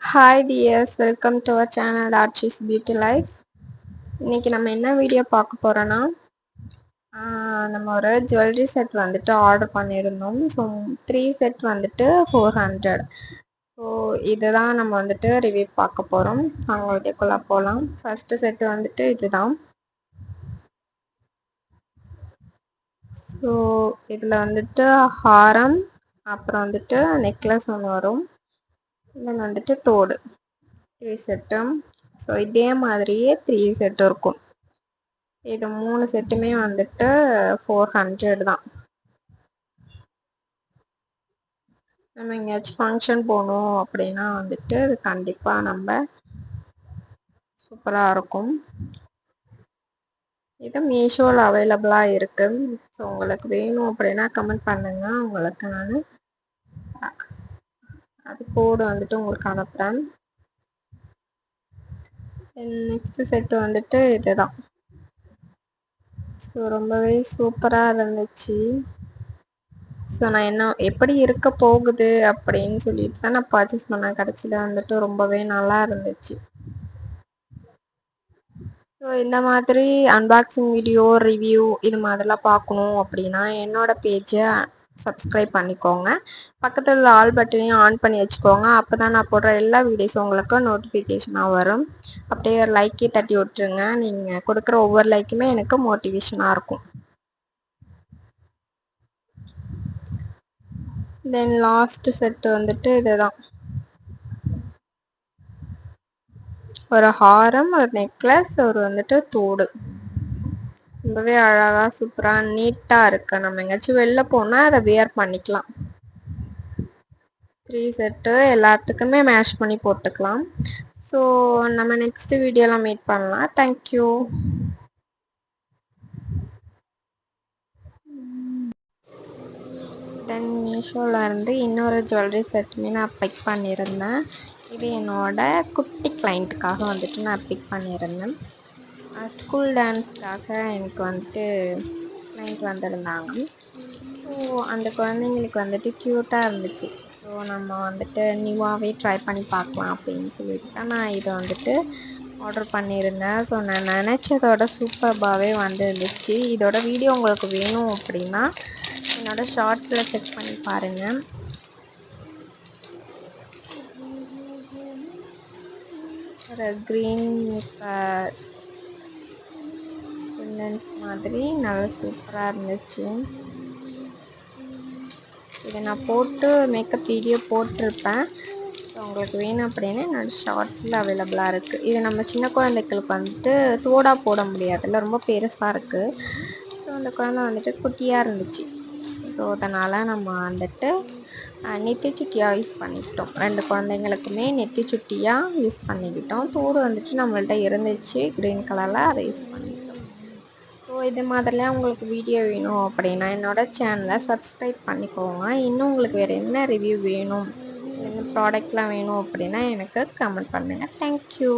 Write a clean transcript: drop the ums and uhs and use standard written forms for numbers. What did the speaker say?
Hi dears, welcome to our channel Archi's beauty life. இன்னைக்கு நம்ம என்ன வீடியோ பார்க்க போகிறோன்னா, நம்ம ஒரு ஜுவல்லரி செட் வந்துட்டு ஆர்டர் பண்ணியிருந்தோம். ஸோ 3 செட் வந்துட்டு 400. ஸோ இதுதான் நம்ம வந்துட்டு ரிவ்யூ பார்க்க போகிறோம். அவங்க வீடியோக்குள்ளே போகலாம். ஃபஸ்ட்டு செட்டு வந்துட்டு இதுதான். ஸோ இதில் வந்துட்டு ஹாரம், அப்புறம் வந்துட்டு நெக்லஸ் ஒன்று வரும், தென் வந்துட்டு தோடு 3 செட்டும். ஸோ இதே மாதிரியே 3 செட்டு இருக்கும். இது 3 செட்டுமே வந்துட்டு 400 தான். நம்ம எங்கேயாச்சும் ஃபங்க்ஷன் போகணும் அப்படின்னா வந்துட்டு இது கண்டிப்பாக நம்ம சூப்பராக இருக்கும். இது மீஷோவில் அவைலபிளாக இருக்குது. ஸோ உங்களுக்கு வேணும் அப்படின்னா கமெண்ட் பண்ணுங்கள், உங்களுக்கு நான் அது கோடு வந்துட்டு உங்களுக்கு அனுப்புகிறேன். நெக்ஸ்ட் செட்டு வந்துட்டு இதுதான். ஸோ ரொம்பவே சூப்பராக இருந்துச்சு. ஸோ நான் எப்படி இருக்க போகுது அப்படின்னு சொல்லிட்டு தான் நான் பர்ச்சேஸ் பண்ணேன். கடைசியில் வந்துட்டு ரொம்பவே நல்லா இருந்துச்சு. ஸோ இந்த மாதிரி அன்பாக்சிங் வீடியோ, ரிவ்யூ இது மாதிரிலாம் பார்க்கணும் அப்படின்னா என்னோட பேஜை சப்ஸ்கிரைப் பண்ணிக்கோங்க. பக்கத்தில் உள்ள ஆல் பட்டனையும் ஆன் பண்ணி வச்சுக்கோங்க. அப்போ தான் நான் போடுற எல்லா வீடியோஸும் உங்களுக்கு நோட்டிஃபிகேஷனாக வரும். அப்படியே ஒரு லைக்கே தட்டி விட்டுருங்க. நீங்கள் கொடுக்குற ஒவ்வொரு லைக்குமே எனக்கு மோட்டிவேஷனாக இருக்கும். தென் லாஸ்ட் செட்டு வந்துட்டு இதுதான். ஒரு ஹாரம், ஒரு நெக்லஸ், ஒரு வந்துட்டு தோடு. ரொம்பவே அழகாக சூப்பராக நீட்டாக இருக்கு. நம்ம எங்கேயாச்சும் வெளில போனால் அதை வியர் பண்ணிக்கலாம். 3 செட்டு எல்லாத்துக்குமே மேட்ச் பண்ணி போட்டுக்கலாம். ஸோ நம்ம நெக்ஸ்ட் வீடியோவில் மீட் பண்ணலாம். தேங்க்யூ. தென் மீஷோவில் இருந்து இன்னொரு ஜுவல்லரி செட்டுமே நான் பிக் பண்ணியிருந்தேன். இது என்னோட குட்டி கிளைண்ட்டுக்காக வந்துட்டு நான் பிக் பண்ணியிருந்தேன். ஸ்கூல் டான்ஸ்க்காக எனக்கு வந்துட்டு கிளைண்ட் வந்திருந்தாங்க. ஸோ அந்த குழந்தைங்களுக்கு வந்துட்டு க்யூட்டாக இருந்துச்சு. ஸோ நம்ம வந்துட்டு நியூவாகவே ட்ரை பண்ணி பார்க்கலாம் அப்படின்னு சொல்லிட்டு தான் நான் இதை வந்துட்டு ஆர்டர் பண்ணியிருந்தேன். ஸோ நான் நினச்சதோட சூப்பர்பாகவே வந்துருந்துச்சு. இதோட வீடியோ உங்களுக்கு வேணும் அப்படின்னா என்னோடய ஷார்ட்ஸில் செக் பண்ணி பாருங்கள். ஒரு க்ரீன் மாதிரி நல்லா சூப்பராக இருந்துச்சு. இதை நான் போட்டு மேக்கப் வீடியோ போட்டிருப்பேன். ஸோ உங்களுக்கு வேணும் அப்படின்னா என்னோடய ஷார்ட்ஸில் அவைலபிளாக இருக்குது. இது நம்ம சின்ன குழந்தைகளுக்கு வந்துட்டு தோடாக போட முடியாதுல்ல, ரொம்ப பெருசாக இருக்குது. ஸோ அந்த குழந்தை வந்துட்டு குட்டியாக இருந்துச்சு. ஸோ அதனால் நம்ம வந்துட்டு நெத்தி சுட்டியாக யூஸ் பண்ணிக்கிட்டோம். 2 குழந்தைங்களுக்குமே நெத்தி சுட்டியாக யூஸ் பண்ணிக்கிட்டோம். தோடு வந்துட்டு நம்மள்ட்ட இருந்துச்சு க்ரீன் கலரில், அதை யூஸ் பண்ணிக்கிட்டோம். ஸோ இது மாதிரிலாம் உங்களுக்கு வீடியோ வேணும் அப்படின்னா என்னோடய சேனலை சப்ஸ்கிரைப் பண்ணிக்கோங்க. இன்னும் உங்களுக்கு வேறு என்ன ரிவ்யூ வேணும், என்ன ப்ராடக்ட்லாம் வேணும் அப்படின்னா எனக்கு கமெண்ட் பண்ணுங்கள். தேங்க்யூ.